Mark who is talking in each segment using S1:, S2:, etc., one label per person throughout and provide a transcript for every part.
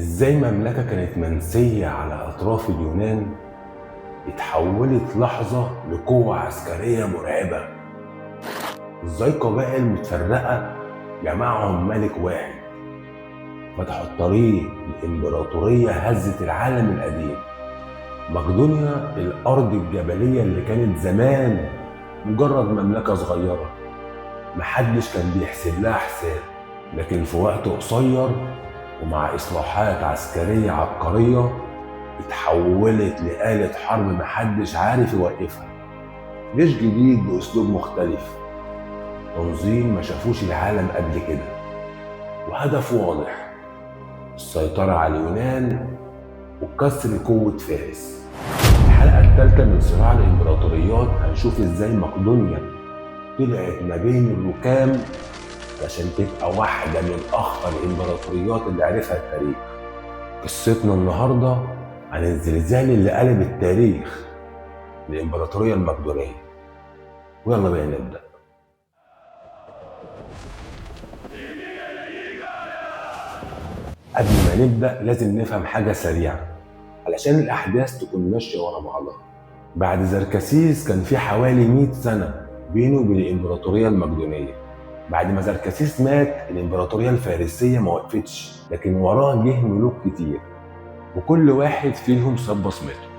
S1: ازاي مملكة كانت منسية على اطراف اليونان اتحولت لحظة لقوة عسكرية مرعبة. ازاي قبائل متفرقة جمعهم ملك واحد، فتحوا الطريق لإمبراطورية هزت العالم القديم. مقدونيا الأرض الجبلية اللي كانت زمان مجرد مملكة صغيرة محدش كان بيحسب لها حساب، لكن في وقت قصير ومع إصلاحات عسكرية عبقرية اتحولت لآلة حرب محدش عارف يوقفها. جيش جديد بأسلوب مختلف، تنظيم ما شافوش العالم قبل كده، وهدف واضح: السيطرة على اليونان وكسر قوة فارس. الحلقة الثالثة من صراع الإمبراطوريات هنشوف إزاي مقدونيا طلعت ما بين الركام عشان تبقى واحدة من أخطر الإمبراطوريات اللي عرفها التاريخ. قصتنا النهاردة عن الزلزال اللي قلب التاريخ، الإمبراطورية المقدونية. ويلا بينا نبدأ. قبل ما نبدأ لازم نفهم حاجة سريعة علشان الأحداث تكون ماشية ورا بعضها. بعد زركسيس كان في حوالي 100 سنة بينه وبين الإمبراطورية المقدونية. بعد ما زركسيس مات الإمبراطورية الفارسية ما وقفتش، لكن وراه جه ملوك كتير وكل واحد فيهم ساب بصمته.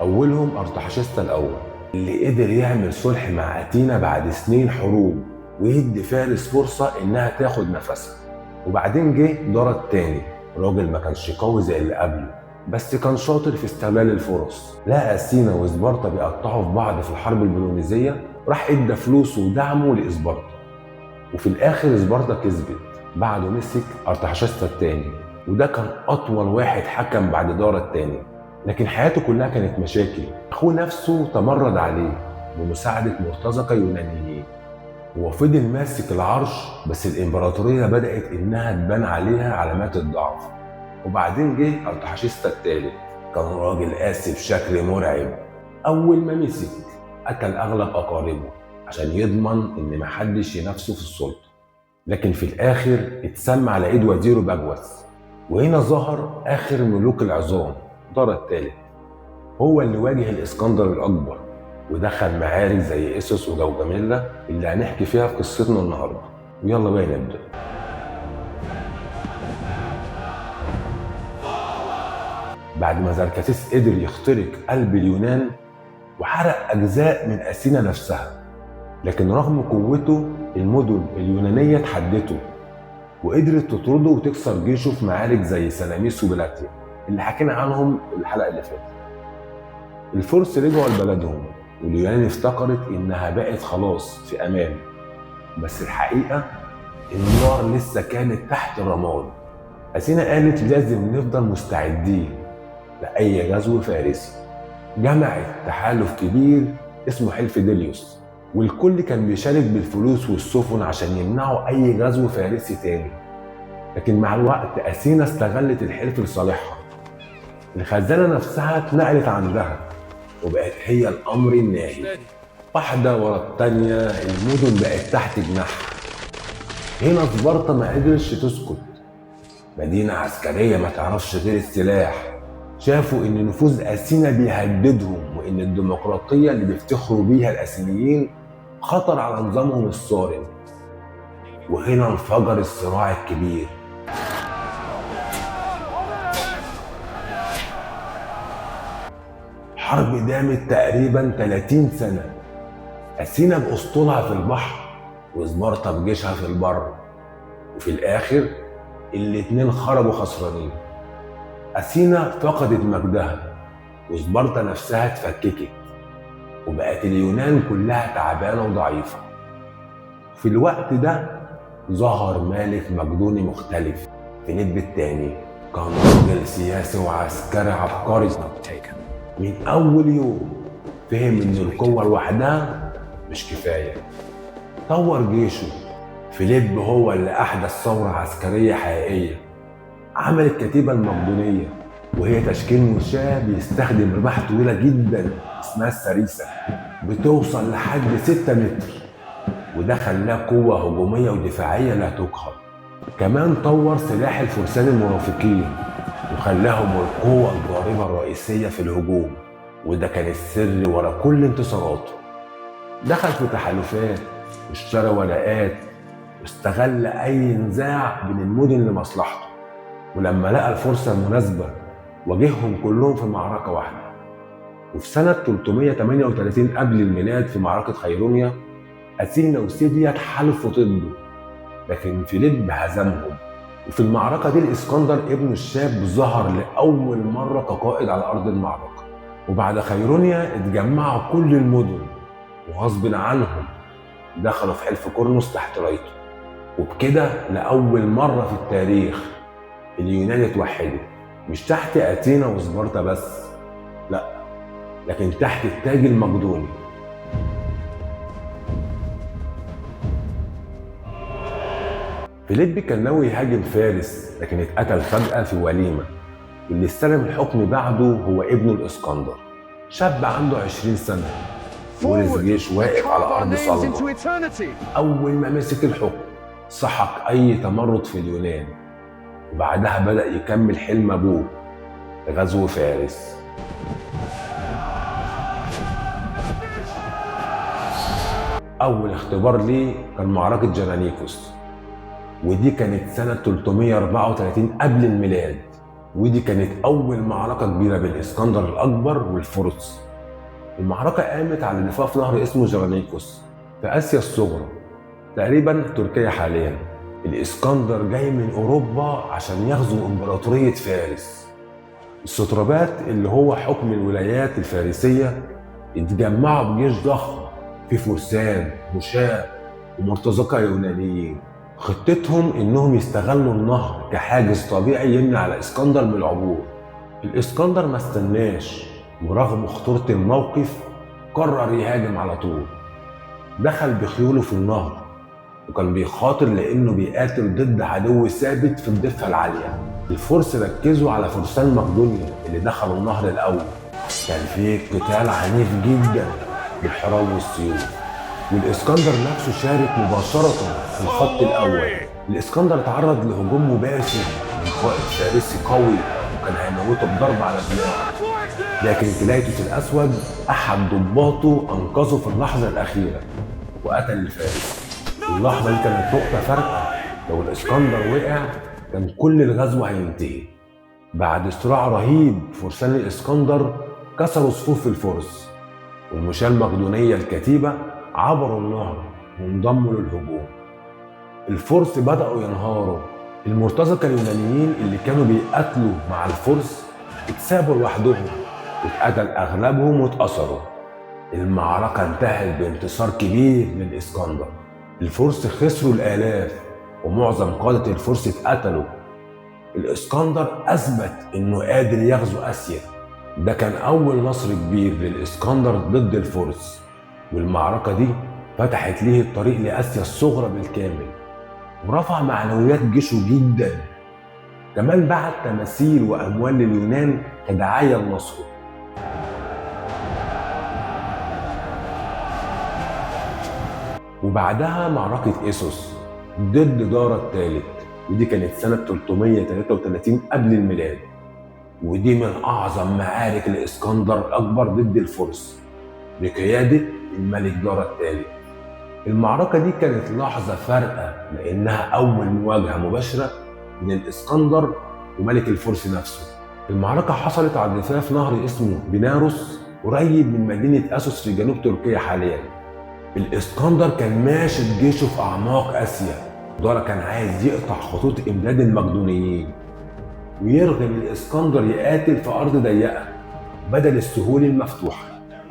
S1: أولهم أرتحشستا الأول اللي قدر يعمل صلح مع أثينا بعد سنين حروب ويدي فارس فرصة إنها تاخد نفسها. وبعدين جه دارا الثاني، راجل ما كانش قوي زي اللي قبله بس كان شاطر في استغلال الفرص. لقى أثينا وسبارتا بيقطعوا في بعض في الحرب البلونيزية، راح ادى فلوسه ودعمه لإسبارتا، وفي الآخر سبارتا كسبت. بعده مسك أرتحشستا الثاني، وده كان أطول واحد حكم بعد دارا الثاني، لكن حياته كلها كانت مشاكل. أخوه نفسه تمرد عليه بمساعدة مرتزقة يونانيين، هو فضل ماسك العرش بس الإمبراطورية بدأت إنها تبان عليها علامات الضعف. وبعدين جه أرتحشستا الثالث، كان راجل قاسي بشكل مرعب. أول ما مسك قتل أغلب أقاربه عشان يضمن إن محدش ينافسه في السلطة، لكن في الآخر اتسمى على إيد وزيره باجوس. وهنا ظهر آخر ملوك العظام، دارا الثالث، هو اللي واجه الإسكندر الأكبر ودخل معارك زي إيسوس وجوجاميلا اللي هنحكي فيها في قصتنا النهارده. ويلا بقى نبدأ. بعد ما زركسيس قدر يخترق قلب اليونان وحرق أجزاء من أثينا نفسها، لكن رغم قوته المدن اليونانية تحدته وقدرت تطرده وتكسر جيشه في معارك زي سلاميس وبلاتيا اللي حكينا عنهم الحلقة اللي فاتت. الفرس رجعوا لبلدهم واليونان افتكرت إنها بقت خلاص في أمان، بس الحقيقة النار لسه كانت تحت الرماد. أثينا قالت لازم نفضل مستعدين لأي غزو فارسي. جمعت تحالف كبير اسمه حلف ديليوس، والكل كان بيشارك بالفلوس والسفن عشان يمنعوا أي غزو فارسي تاني. لكن مع الوقت أثينا استغلت الحلف لصالحها. الخزانة نفسها اتنقلت عندها وبقت هي الأمر الناهي. واحدة ورا التانية المدن بقت تحت جناحها. هنا سبارتا ما قدرش تسكت، مدينة عسكرية ما تعرفش غير السلاح. شافوا ان نفوذ أثينا بيهددهم وان الديمقراطية اللي بيفتخروا بيها الأثينيين خطر على نظامهم الصارم. وهنا انفجر الصراع الكبير. حرب دامت تقريبا 30 سنة، أثينا بأسطولها في البحر وسبارتا بجيشها في البر، وفي الآخر الاتنين خرجوا خسرانين. أثينا فقدت مجدها وسبارتا نفسها اتفككت، وبقت اليونان كلها تعبانة وضعيفة. في الوقت ده ظهر ملك مقدوني مختلف، فيليب الثاني. كان راجل سياسي وعسكري عبقري. من أول يوم فهم إن القوة لوحدها مش كفاية، طور جيشه. فيليب هو اللي أحدث ثورة عسكرية حقيقية، عمل الكتيبة المقدونية، وهي تشكيل منشاة بيستخدم رماح طويلة جدا اسمها السريسة بتوصل لحد 6 متر، وده خلاه قوة هجومية ودفاعية لا تقهر. كمان طور سلاح الفرسان المرافقين وخلاهم القوة الضاربة الرئيسية في الهجوم، وده كان السر ورا كل انتصاراته. دخل في تحالفات واشترى ولاءات واستغل أي نزاع بين المدن لمصلحته، ولما لقى الفرصة المناسبة واجههم كلهم في معركة واحدة. وفي سنة 338 قبل الميلاد في معركة خيرونيا، أثينا وسيديا اتحالفوا ضده، لكن فيليب هزمهم. وفي المعركة دي الإسكندر ابنه الشاب ظهر لأول مرة كقائد على أرض المعركة. وبعد خيرونيا اتجمعوا كل المدن وغصب عنهم دخلوا في حلف كورنوس تحت رايته، وبكده لأول مرة في التاريخ اليونان اتوحدوا، مش تحت أثينا وسبارتا بس، لا، لكن تحت التاج المقدوني. فيليب كان ناوي يهاجم فارس، لكن اتقتل فجأة في وليمة، واللي استلم الحكم بعده هو ابنه الإسكندر، شاب عنده 20 سنة ورث جيش واقف على أرض صلبة. أول ما مسك الحكم سحق أي تمرد في اليونان، وبعدها بدأ يكمل حلم أبوه غزو فارس. أول اختبار ليه كان معركة جرانيكوس، ودي كانت سنة 334 قبل الميلاد، ودي كانت أول معركة كبيرة بين الإسكندر الأكبر والفرس. المعركة قامت على ضفاف نهر اسمه جرانيكوس في آسيا الصغرى، تقريبا تركيا حاليا. الإسكندر جاي من أوروبا عشان يغزو إمبراطورية فارس. السترابات اللي هو حكم الولايات الفارسية اتجمعوا بجيش ضخم في فرسان وشام ومرتزقة يونانيين. خطتهم انهم يستغلوا النهر كحاجز طبيعي يمنع على اسكندر من العبور. الاسكندر ما استناش، ورغم خطورة الموقف قرر يهاجم على طول. دخل بخيوله في النهر، وكان بيخاطر لانه بيقاتل ضد عدو ثابت في الضفة العالية. الفرس ركزوا على فرسان مقدونيا اللي دخلوا النهر الاول. كان فيه قتال عنيف جدا بالحراب والسيوف، والاسكندر نفسه شارك مباشرة في الخط الأول. الاسكندر تعرض لهجوم مباشر من قائد فارسي قوي وكان هيموته بضرب على دماغه، لكن كلايتوس الأسود أحد ضباطه أنقذه في اللحظة الأخيرة وقتل الفارس. اللحظة دي كانت نقطة فارقة، لو الاسكندر وقع كان كل الغزو هينتهي. بعد صراع رهيب فرسان الاسكندر كسروا صفوف الفرس، والمشاة المقدونية الكتيبة عبروا النهر وانضموا للهجوم. الفرس بدأوا ينهاروا. المرتزقة اليونانيين اللي كانوا بيقاتلوا مع الفرس اتسابوا لوحدهم، اتقتل أغلبهم واتأثروا. المعركة انتهت بانتصار كبير للإسكندر. الفرس خسروا الآلاف ومعظم قادة الفرس اتقتلوا. الإسكندر أثبت إنه قادر يغزو آسيا. ده كان أول نصر كبير للإسكندر ضد الفرس، والمعركة دي فتحت ليه الطريق لآسيا الصغرى بالكامل، ورفع معنويات جيشه جدا. كمان بعت تماثيل وأموال لليونان كدعاية لنصره. وبعدها معركة إيسوس ضد دارا الثالث، ودي كانت سنة 333 قبل الميلاد، ودي من أعظم معارك الإسكندر الأكبر ضد الفرس بقيادة الملك دارا الثالث. المعركة دي كانت لحظة فارقة لأنها أول مواجهة مباشرة بين الإسكندر وملك الفرس نفسه. المعركة حصلت على ضفاف نهر اسمه بناروس قريب من مدينة أسوس في جنوب تركيا حاليا. الإسكندر كان ماشي بجيشه في أعماق آسيا. دارا كان عايز يقطع خطوط إمداد المقدونيين ويرغم الإسكندر يقاتل في أرض ضيقة بدل السهول المفتوحة.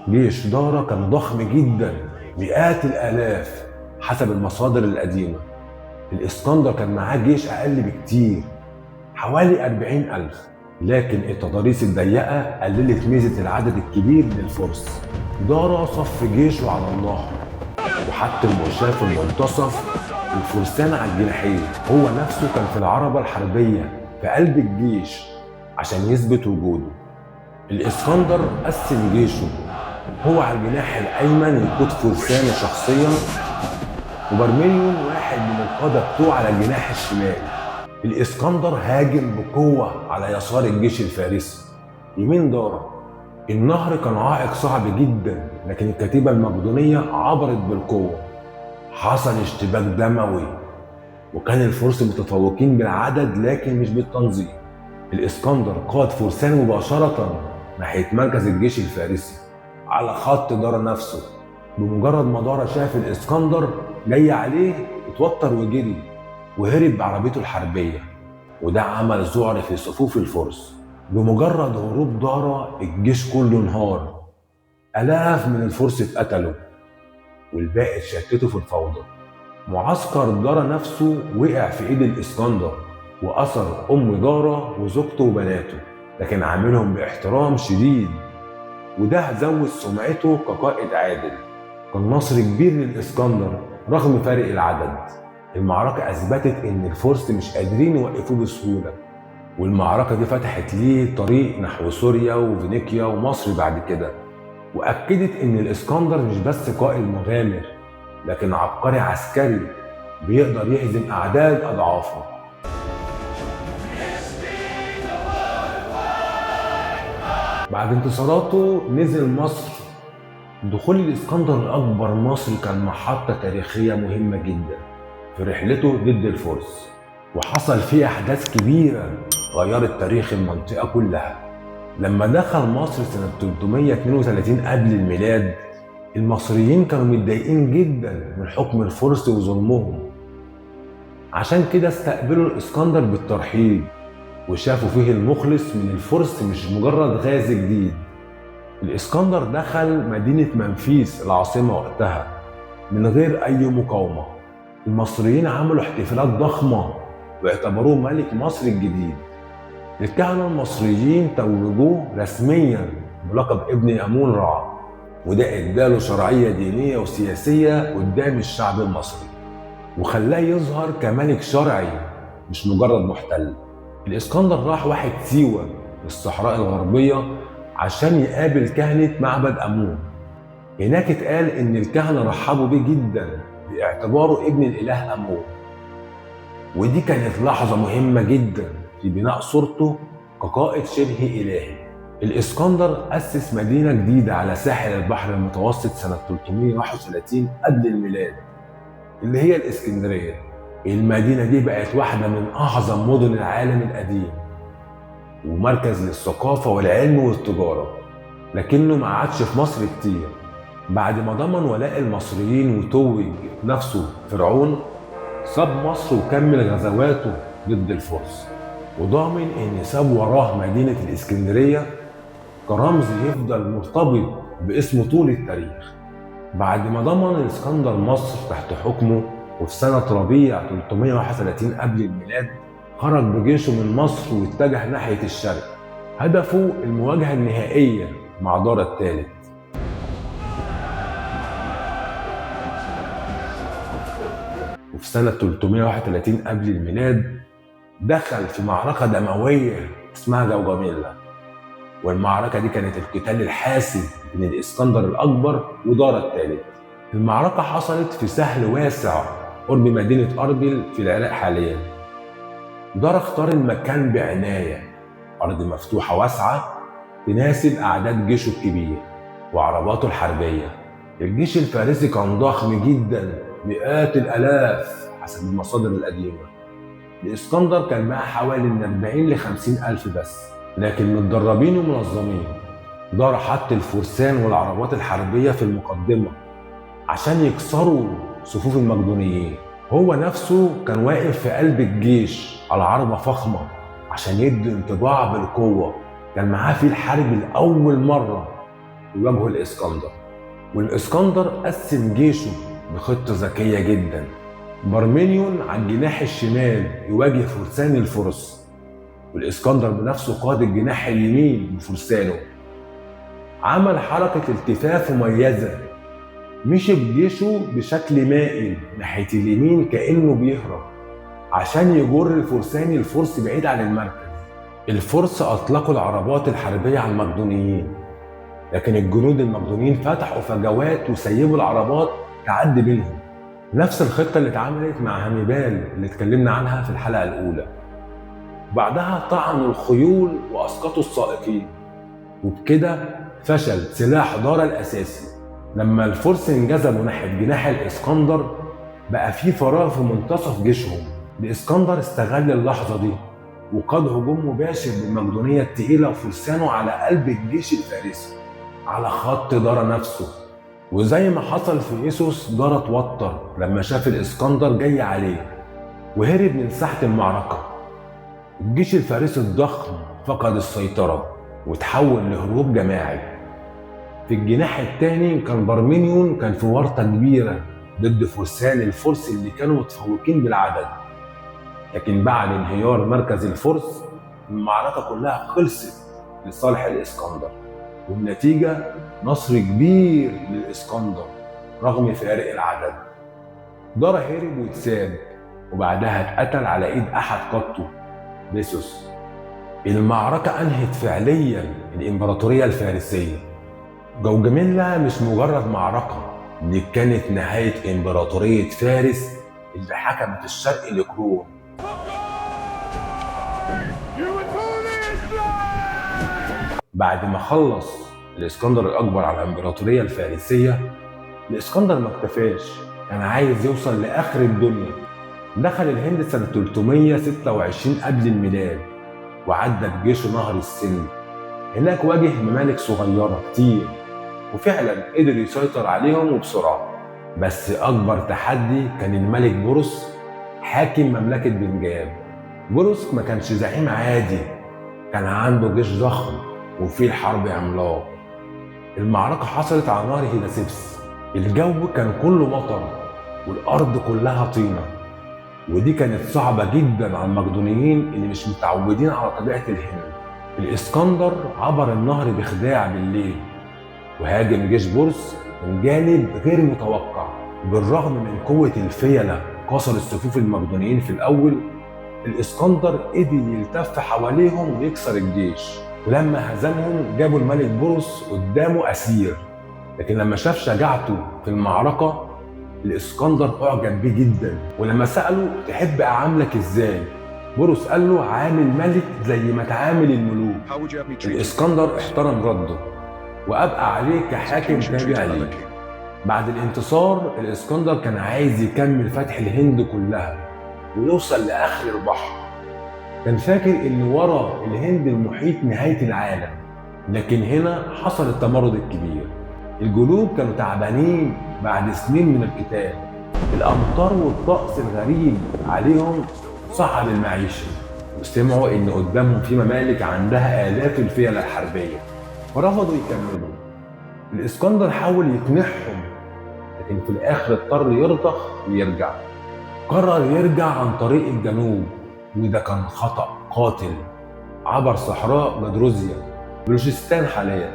S1: جيش دارا كان ضخم جدا، مئات الآلاف حسب المصادر القديمة. الإسكندر كان معاه جيش أقل بكتير، حوالي 40,000، لكن التضاريس الضيقة قللت ميزة العدد الكبير للفرس. دارا صف جيشه على النهر وحط المرشاة في المنتصف والفرسان على الجناحين. هو نفسه كان في العربة الحربية في قلب الجيش عشان يثبت وجوده. الإسكندر قسم جيشه، هو على الجناح الأيمن يقود فرسانه شخصيا، وبرميليون واحد من القادة بتوعه على الجناح الشمالي. الإسكندر هاجم بقوة على يسار الجيش الفارسي يمين دارة. النهر كان عائق صعب جدا، لكن الكتيبة المقدونية عبرت بالقوة. حصل اشتباك دموي، وكان الفرس متفوقين بالعدد لكن مش بالتنظيم. الإسكندر قاد فرسان مباشرة ناحية مركز الجيش الفارسي على خط دارة نفسه. بمجرد ما دارة شاف الإسكندر جاي عليه اتوتر وجري وهرب بعربيته الحربية، وده عمل ذعر في صفوف الفرس. بمجرد هروب دارة الجيش كله انهار، آلاف من الفرس اتقتلوا والباقي اتشتتوا في الفوضى. معسكر دارة نفسه وقع في ايد الإسكندر وأسر أم دارة وزوجته وبناته، لكن عاملهم باحترام شديد، وده زود سمعته كقائد عادل. كان نصر كبير للإسكندر رغم فارق العدد. المعركة أثبتت إن الفرس مش قادرين يوقفوه بسهولة، والمعركة دي فتحت ليه طريق نحو سوريا وفينيقيا ومصر بعد كده، وأكدت إن الإسكندر مش بس قائد مغامر، لكن عبقري عسكري بيقدر يهزم أعداد أضعافه. بعد انتصاراته نزل مصر. دخول الإسكندر الأكبر مصر كان محطة تاريخية مهمة جدا في رحلته ضد الفرس، وحصل فيه أحداث كبيرة غيرت تاريخ المنطقة كلها. لما دخل مصر سنة 332 قبل الميلاد، المصريين كانوا متضايقين جدا من حكم الفرس وظلمهم، عشان كده استقبلوا الإسكندر بالترحيب وشافوا فيه المخلص من الفرس مش مجرد غازي جديد. الإسكندر دخل مدينة منفيس العاصمة وقتها من غير أي مقاومة. المصريين عملوا احتفالات ضخمة واعتبروه ملك مصر الجديد. الكهنة المصريين توجوه رسميا بلقب ابن آمون رع، وده اداله شرعية دينية وسياسية قدام الشعب المصري، وخلاه يظهر كملك شرعي مش مجرد محتل. الإسكندر راح واحد سيوة في الصحراء الغربية عشان يقابل كهنة معبد آمون. هناك اتقال إن الكهنة رحبوا بيه جدا باعتباره ابن الإله آمون، ودي كانت لحظة مهمة جدا في بناء صورته كقائد شبه إلهي. الإسكندر أسس مدينة جديدة على ساحل البحر المتوسط سنة 331 قبل الميلاد، اللي هي الإسكندرية. المدينة دي بقت واحدة من أعظم مدن العالم القديم ومركز للثقافة والعلم والتجارة، لكنه ما عادش في مصر كتير. بعد ما ضمن ولاء المصريين وتوج نفسه فرعون، ساب مصر وكمل غزواته ضد الفرس، وضامن ان ساب وراه مدينة الاسكندرية كرمز يفضل مرتبط باسمه طول التاريخ. بعد ما ضمن الاسكندر مصر تحت حكمه، وفي سنة ربيع 331 قبل الميلاد خرج بجيشه من مصر واتجه ناحية الشرق، هدفه المواجهة النهائية مع دارة الثالث. وفي سنة 331 قبل الميلاد دخل في معركة دموية اسمها جوجاميلا، والمعركة دي كانت القتال الحاسم بين الإسكندر الأكبر ودارة الثالث. المعركة حصلت في سهل واسع قرب مدينة أربيل في العراق حاليا. دارة اختار المكان بعناية، أرض مفتوحة واسعة تناسب أعداد جيشه الكبير وعرباته الحربية. الجيش الفارسي كان ضخم جدا، مئات الآلاف حسب المصادر القديمة. الإسكندر كان معاه حوالي من 40 ل 50 ألف بس، لكن متدربين ومنظمين. دارة حط الفرسان والعربات الحربية في المقدمة عشان يكسروا صفوف المقدونيين. هو نفسه كان واقف في قلب الجيش على عربة فخمة عشان يدي انطباع بالقوة. كان معاه في الحرب لأول مرة يواجهه الإسكندر، والإسكندر قسم جيشه بخطة ذكية جدا. برمينيون على الجناح الشمال يواجه فرسان الفرس، والإسكندر بنفسه قاد الجناح اليمين بفرسانه. عمل حركة التفاف مميزة، مشي بجيشه بشكل مائل ناحية اليمين كأنه بيهرب عشان يجر فرسان الفرس بعيد عن المركز. الفرس أطلقوا العربات الحربية على المقدونيين، لكن الجنود المقدونيين فتحوا فجوات وسيبوا العربات تعدي بينهم. نفس الخطة اللي اتعملت مع هانيبال اللي اتكلمنا عنها في الحلقة الأولى. وبعدها طعنوا الخيول وأسقطوا السائقين. وبكده فشل سلاح دارا الأساسي. لما الفرس انجذبوا ناحية جناح الإسكندر بقى في فراغ في منتصف جيشهم. الإسكندر استغل اللحظة دي وقاد هجوم مباشر بالمقدونية التقيلة وفرسانه على قلب الجيش الفارسي على خط دارا نفسه. وزي ما حصل في إيسوس، دارا اتوتر لما شاف الإسكندر جاي عليه وهرب من ساحة المعركة. الجيش الفارسي الضخم فقد السيطرة وتحول لهروب جماعي. في الجناح الثاني كان برمينيون كان في ورطة كبيرة ضد فرسان الفرس اللي كانوا متفوقين بالعدد. لكن بعد انهيار مركز الفرس المعركة كلها خلصت لصالح الإسكندر، والنتيجة نصر كبير للإسكندر رغم فارق العدد. دارا هرب واتساب وبعدها اتقتل على ايد احد قادته بيسوس. المعركة انهت فعليا الامبراطورية الفارسية. جوجاميلا مش مجرد معركة، دي كانت نهاية امبراطورية فارس اللي حكمت الشرق لقرون. بعد ما خلص الاسكندر الاكبر على الامبراطورية الفارسية، الاسكندر ما اكتفاش، كان عايز يوصل لاخر الدنيا. دخل الهند سنة 326 قبل الميلاد وعدى بجيشه نهر السند. هناك واجه ممالك صغيرة كتير وفعلا قدر يسيطر عليهم وبسرعة. بس أكبر تحدي كان الملك بورس حاكم مملكة بنجاب. بورس ما كانش زعيم عادي، كان عنده جيش ضخم وفيه الحرب عملاق. المعركة حصلت على نهر هيداسيبس. الجو كان كله مطر والأرض كلها طينة، ودي كانت صعبة جدا على المقدونيين اللي مش متعودين على طبيعة الهند. الإسكندر عبر النهر بخداع بالليل وهاجم جيش بورس من جانب غير متوقع. بالرغم من قوة الفيلة كسر الصفوف المقدونيين في الأول، الإسكندر قدر يلتف حواليهم ويكسر الجيش. ولما هزمهم جابوا الملك بورس قدامه أسير. لكن لما شاف شجاعته في المعركة الإسكندر أعجب بيه جدا. ولما سأله تحب أعاملك إزاي؟ بورس قال له عامل ملك زي ما تعامل الملوك. الإسكندر احترم رده وأبقى عليه كحاكم تابع ليه. بعد الانتصار الإسكندر كان عايز يكمل فتح الهند كلها ويوصل لآخر البحر. كان فاكر إن ورا الهند المحيط نهاية العالم. لكن هنا حصل التمرد الكبير. الجنود كانوا تعبانين بعد سنين من القتال. الأمطار والطقس الغريب عليهم صعب المعيشة، وسمعوا إن قدامهم في ممالك عندها آلاف الفيل الحربية ورفضوا يكملوا. الإسكندر حاول يقنعهم لكن في الآخر اضطر يرضخ ويرجع. قرر يرجع عن طريق الجنوب وده كان خطأ قاتل. عبر صحراء جدروزيا بلوشستان حاليا.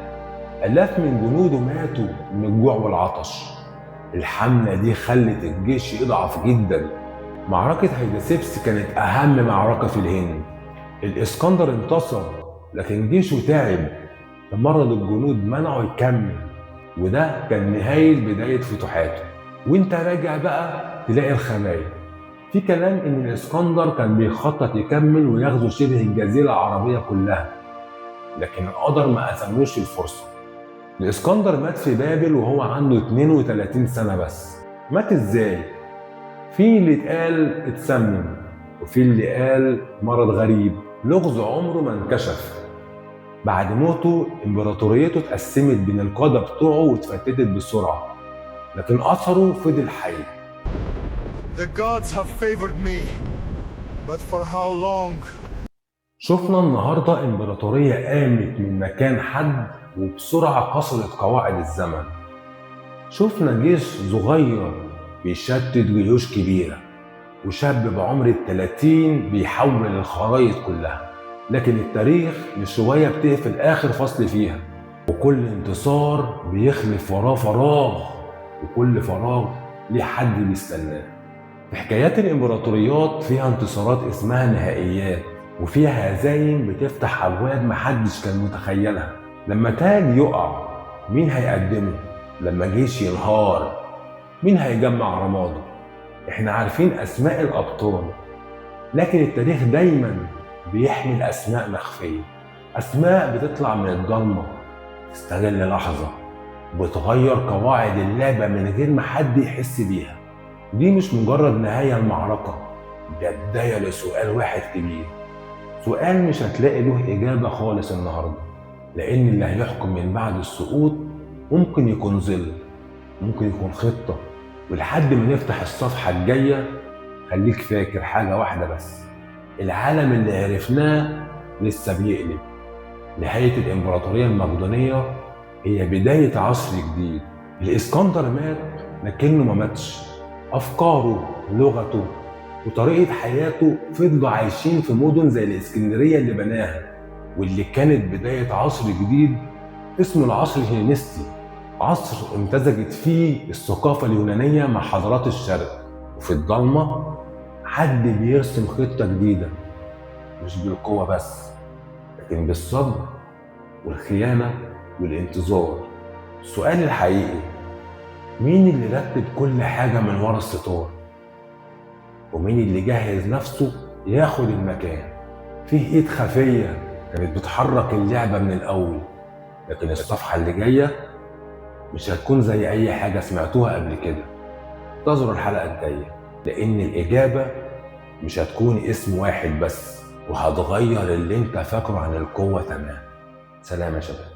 S1: آلاف من جنوده ماتوا من الجوع والعطش. الحملة دي خلت الجيش يضعف جدا. معركة هيداسيبس كانت أهم معركة في الهند. الإسكندر انتصر لكن جيشه تعب. تمرد الجنود منعه يكمل، وده كان نهاية بداية فتوحاته. وانت راجع بقى تلاقي الخبايا. في كلام ان الإسكندر كان بيخطط يكمل ويغزو شبه الجزيرة العربية كلها، لكن القدر ما أذنوش الفرصة. الإسكندر مات في بابل وهو عنده 32 سنة بس. مات ازاي؟ في اللي اتقال اتسمم، وفي اللي قال مرض غريب، لغز عمره ما انكشف. بعد موته امبراطوريته اتقسمت بين القادة بتوعه واتفتتت بسرعة، لكن أثره فضل حي.
S2: The gods have favored me, but for how long?
S1: شفنا النهاردة امبراطورية قامت من مكان حد وبسرعة كسرت قواعد الزمن. شفنا جيش صغير بيشتت جيوش كبيرة، وشاب بعمر ال30 بيحول الخرايط كلها. لكن التاريخ مش رواية بتقفل آخر فصل فيها، وكل انتصار بيخلف وراه فراغ، وكل فراغ ليه حد بيستناه. في حكايات الامبراطوريات فيها انتصارات اسمها نهائيات، وفيها هزايم بتفتح أبواب محدش كان متخيلها. لما تاج يقع مين هيقدمه؟ لما جيش ينهار مين هيجمع رماده؟ احنا عارفين أسماء الأبطال، لكن التاريخ دايما بيحمل أسماء مخفية، أسماء بتطلع من الضلمة تستغل لحظة وبتغير قواعد اللعبة من غير ما حد يحس بيها. دي مش مجرد نهاية المعركة، ده بداية لسؤال واحد كبير، سؤال مش هتلاقي له إجابة خالص النهاردة، لأن اللي هيحكم من بعد السقوط ممكن يكون ظل، ممكن يكون خطة. ولحد ما نفتح الصفحة الجاية خليك فاكر حاجة واحدة بس، العالم اللي عرفناه لسه بيقلب. نهاية الإمبراطورية المقدونية هي بداية عصر جديد. الإسكندر مات لكنه ما ماتش، أفكاره، لغته وطريقة حياته فضلوا عايشين في مدن زي الإسكندرية اللي بناها، واللي كانت بداية عصر جديد اسمه العصر الهيلينستي، عصر امتزجت فيه الثقافة اليونانية مع حضارات الشرق. وفي الضلمة حد بيرسم خطة جديدة، مش بالقوة بس لكن بالصبر والخيانة والانتظار. السؤال الحقيقي، مين اللي رتب كل حاجة من ورا الستار؟ ومين اللي جهز نفسه ياخد المكان؟ فيه ايد خفية كانت بتحرك اللعبة من الأول، لكن الصفحة اللي جاية مش هتكون زي أي حاجة سمعتوها قبل كده. انتظروا الحلقة الجاية، لأن الإجابة مش هتكون اسم واحد بس، وهتغير اللي انت فاكره عن القوة تمام. سلام يا شباب.